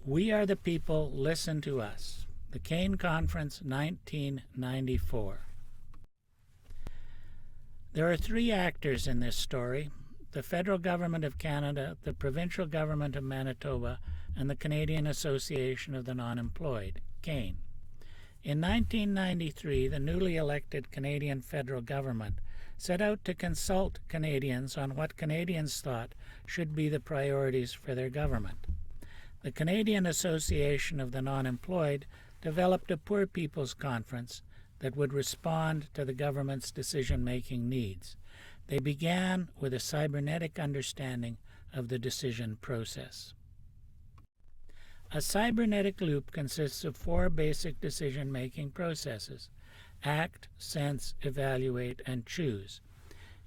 We are the people, listen to us. The Kane Conference, 1994. There are three actors in this story: the federal government of Canada, the provincial government of Manitoba, and the Canadian Association of the Non-Employed, CANE. In 1993, the newly elected Canadian federal government set out to consult Canadians on what Canadians thought should be the priorities for their government. The Canadian Association of the Non-Employed developed a Poor People's Conference that would respond to the government's decision-making needs. They began with a cybernetic understanding of the decision process. A cybernetic loop consists of four basic decision-making processes: act, sense, evaluate, and choose.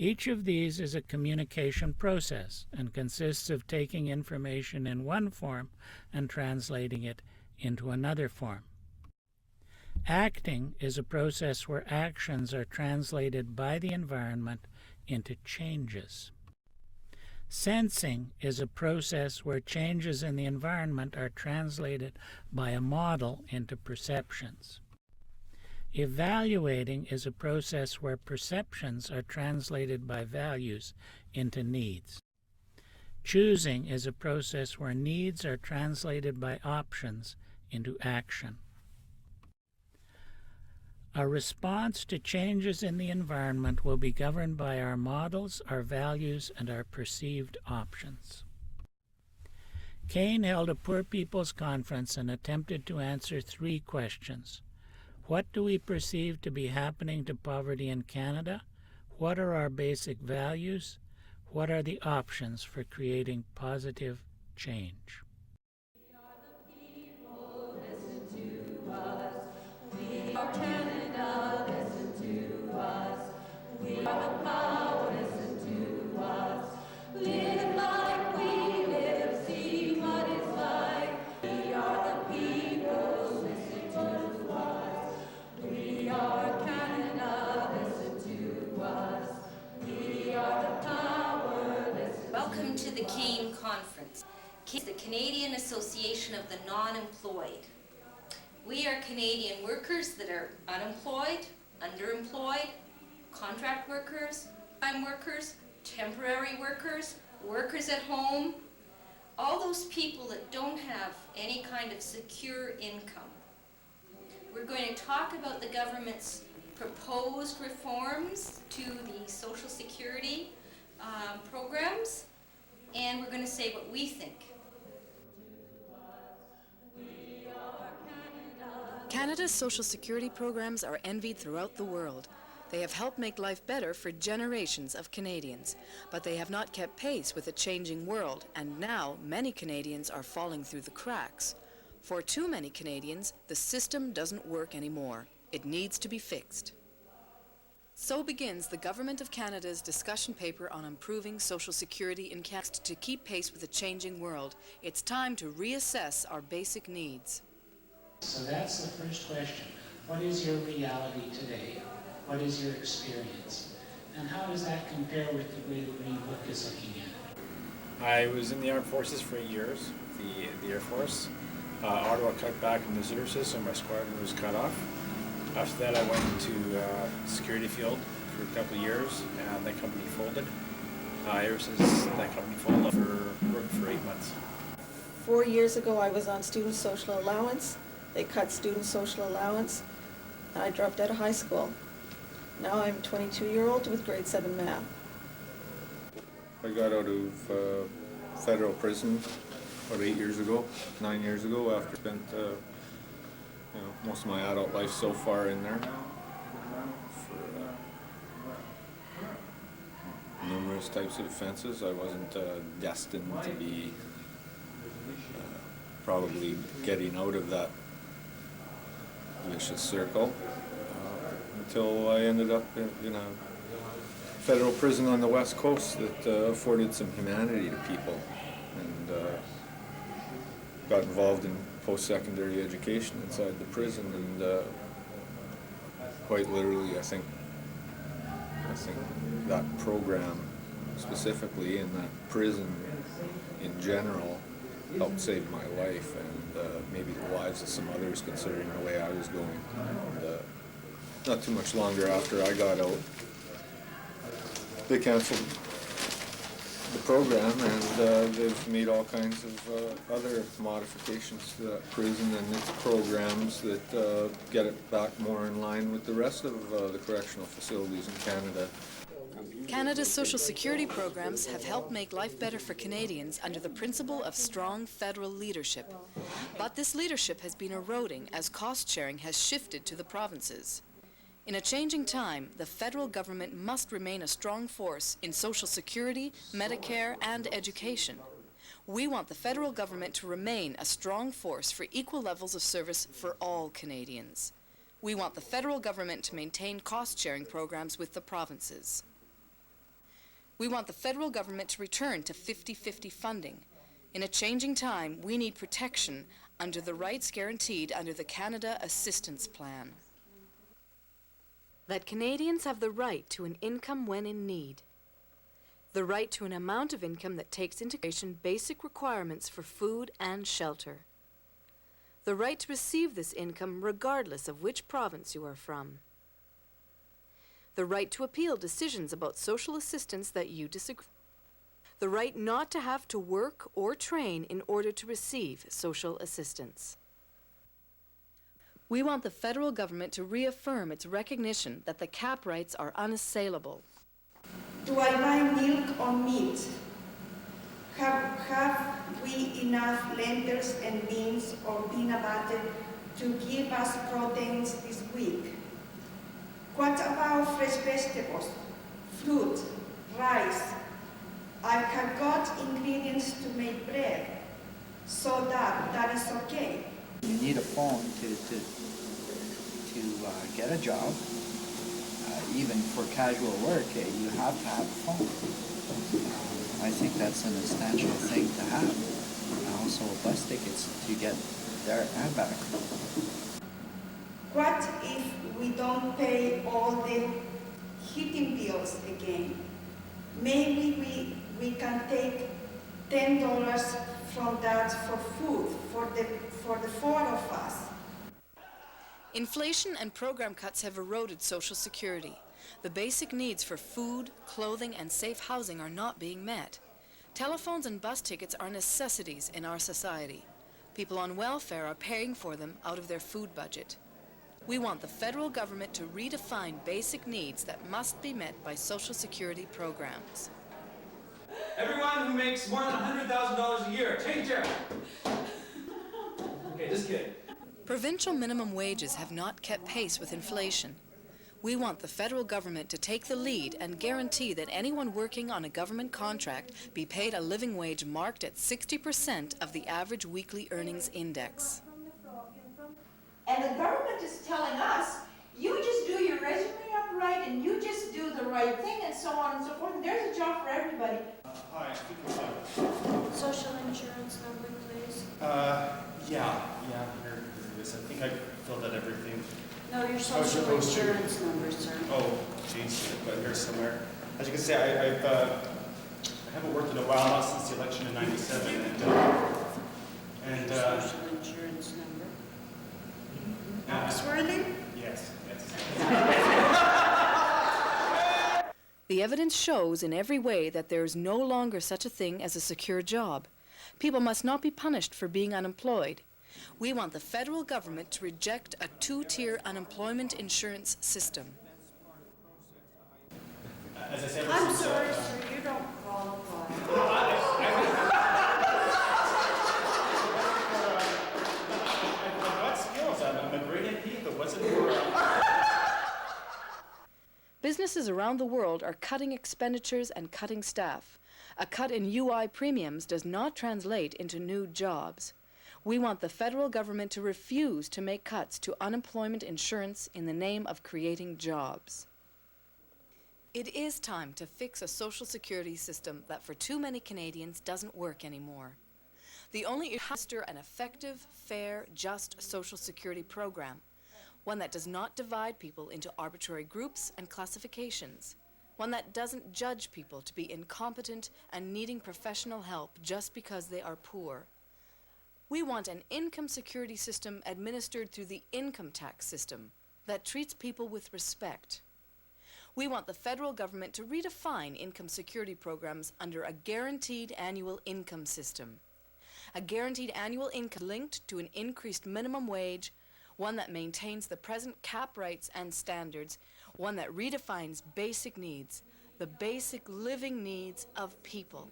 Each of these is a communication process and consists of taking information in one form and translating it into another form. Acting is a process where actions are translated by the environment into changes. Sensing is a process where changes in the environment are translated by a model into perceptions. Evaluating is a process where perceptions are translated by values into needs. Choosing is a process where needs are translated by options into action. Our response to changes in the environment will be governed by our models, our values, and our perceived options. CANE held a Poor People's Conference and attempted to answer three questions. What do we perceive to be happening to poverty in Canada? What are our basic values? What are the options for creating positive change? Welcome to the CANE Conference. CANE is the Canadian Association of the Non-Employed. We are Canadian workers that are unemployed, underemployed, contract workers, time workers, temporary workers, workers at home, all those people that don't have any kind of secure income. We're going to talk about the government's proposed reforms to the Social Security programs, and we're going to say what we think. Canada's Social Security programs are envied throughout the world. They have helped make life better for generations of Canadians, but they have not kept pace with a changing world, and now many Canadians are falling through the cracks. For too many Canadians, the system doesn't work anymore. It needs to be fixed. So begins the Government of Canada's discussion paper on improving Social Security in Canada. To keep pace with a changing world, it's time to reassess our basic needs. So that's the first question. What is your reality today? What is your experience? And how does that compare with the way the Green Book is looking at it? I was in the Armed Forces for 8 years, the Air Force. Ottawa cut back in the services, so my squadron was cut off. After that, I went into security field for a couple of years, and that company folded. Ever since that company folded, I worked for 8 months. 4 years ago, I was on student social allowance. They cut student social allowance, and I dropped out of high school. Now I'm a 22-year-old with grade 7 math. I got out of federal prison about 9 years ago, after spent most of my adult life so far in there for numerous types of offenses. I wasn't destined to be probably getting out of that vicious circle until I ended up in a federal prison on the West Coast that afforded some humanity to people, and got involved in post-secondary education inside the prison, and quite literally, I think that program specifically, and that prison in general, helped save my life and maybe the lives of some others, considering the way I was going. And, not too much longer after I got out, they canceled the program, and they've made all kinds of other modifications to that prison and its programs that get it back more in line with the rest of the correctional facilities in Canada. Canada's social security programs have helped make life better for Canadians under the principle of strong federal leadership. But this leadership has been eroding as cost sharing has shifted to the provinces. In a changing time, the federal government must remain a strong force in social security, Medicare, and education. We want the federal government to remain a strong force for equal levels of service for all Canadians. We want the federal government to maintain cost-sharing programs with the provinces. We want the federal government to return to 50-50 funding. In a changing time, we need protection under the rights guaranteed under the Canada Assistance Plan. That Canadians have the right to an income when in need. The right to an amount of income that takes into consideration basic requirements for food and shelter. The right to receive this income regardless of which province you are from. The right to appeal decisions about social assistance that you disagree. The right not to have to work or train in order to receive social assistance. We want the federal government to reaffirm its recognition that the cap rights are unassailable. Do I buy milk or meat? Have we enough lentils and beans or peanut butter to give us proteins this week? What about fresh vegetables, fruit, rice? I have got ingredients to make bread, so that is okay. You need a phone to get a job. Even for casual work, you have to have a phone. I think that's an essential thing to have. And also bus tickets to get there and back. What if we don't pay all the heating bills again? Maybe we can take $10 from that for food for the four of us. Inflation and program cuts have eroded Social Security. The basic needs for food, clothing, and safe housing are not being met. Telephones and bus tickets are necessities in our society. People on welfare are paying for them out of their food budget. We want the federal government to redefine basic needs that must be met by Social Security programs. Everyone who makes more than $100,000 a year, take chair. Okay, just kidding. Provincial minimum wages have not kept pace with inflation. We want the federal government to take the lead and guarantee that anyone working on a government contract be paid a living wage marked at 60% of the average weekly earnings index. And the government is telling us, you just do your resume up right and you just do the right thing and so on and so forth. And there's a job for everybody. Hi, speaking Social insurance number, please. yeah, here it is. I think I filled out everything. No, your social social insurance number, sir. Oh, geez, but here somewhere. As you can see, I haven't worked in a while, not since the election in '97, and Social insurance number. Oxworthy? Yes. The evidence shows in every way that there is no longer such a thing as a secure job. People must not be punished for being unemployed. We want the federal government to reject a two-tier unemployment insurance system. As I said, I'm sorry, sir, you don't qualify. I've got skills. I'm a great MP, but what's it for? Businesses around the world are cutting expenditures and cutting staff. A cut in UI premiums does not translate into new jobs. We want the federal government to refuse to make cuts to unemployment insurance in the name of creating jobs. It is time to fix a social security system that for too many Canadians doesn't work anymore. The only issue is an effective, fair, just social security program, one that does not divide people into arbitrary groups and classifications, one that doesn't judge people to be incompetent and needing professional help just because they are poor. We want an income security system administered through the income tax system that treats people with respect. We want the federal government to redefine income security programs under a guaranteed annual income system. A guaranteed annual income linked to an increased minimum wage, one that maintains the present cap rights and standards, one that redefines basic needs, the basic living needs of people.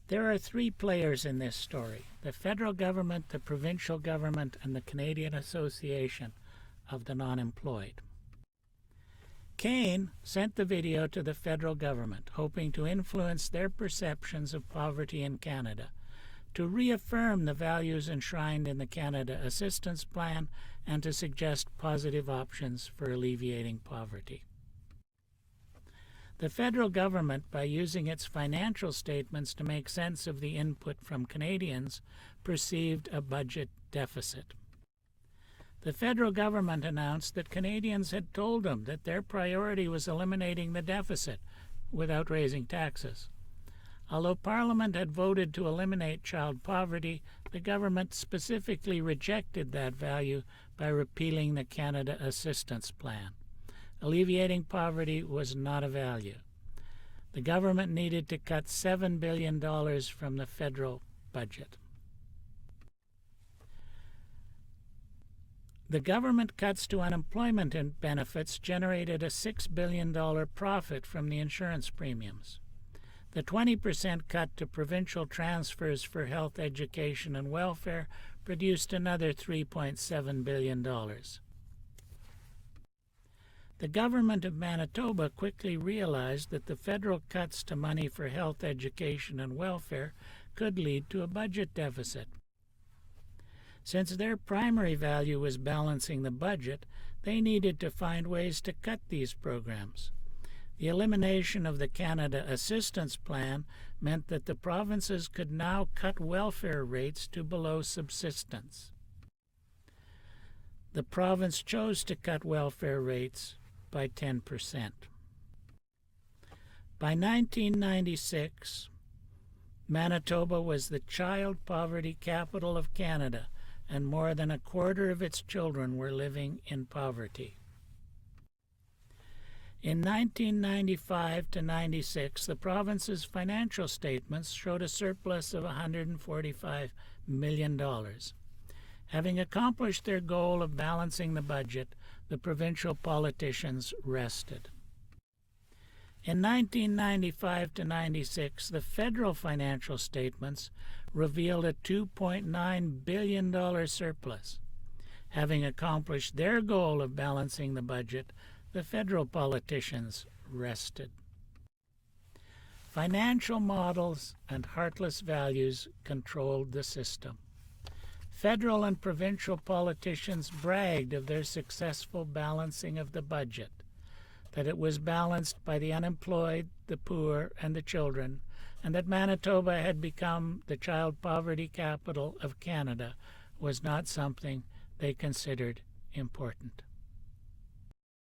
There are three players in this story: the federal government, the provincial government, and the Canadian Association of the Non-Employed. Kane sent the video to the federal government, hoping to influence their perceptions of poverty in Canada, to reaffirm the values enshrined in the Canada Assistance Plan, and to suggest positive options for alleviating poverty. The federal government, by using its financial statements to make sense of the input from Canadians, perceived a budget deficit. The federal government announced that Canadians had told them that their priority was eliminating the deficit without raising taxes. Although Parliament had voted to eliminate child poverty, the government specifically rejected that value by repealing the Canada Assistance Plan. Alleviating poverty was not a value. The government needed to cut $7 billion from the federal budget. The government cuts to unemployment and benefits generated a $6 billion profit from the insurance premiums. The 20% cut to provincial transfers for health, education, and welfare produced another $3.7 billion. The government of Manitoba quickly realized that the federal cuts to money for health, education, and welfare could lead to a budget deficit. Since their primary value was balancing the budget, they needed to find ways to cut these programs. The elimination of the Canada Assistance Plan meant that the provinces could now cut welfare rates to below subsistence. The province chose to cut welfare rates by 10%. By 1996, Manitoba was the child poverty capital of Canada, and more than a quarter of its children were living in poverty. In 1995 to 96, the province's financial statements showed a surplus of $145 million. Having accomplished their goal of balancing the budget, the provincial politicians rested. In 1995 to 96, the federal financial statements revealed a $2.9 billion surplus. Having accomplished their goal of balancing the budget, the federal politicians rested. Financial models and heartless values controlled the system. Federal and provincial politicians bragged of their successful balancing of the budget, that it was balanced by the unemployed, the poor, and the children, and that Manitoba had become the child poverty capital of Canada was not something they considered important.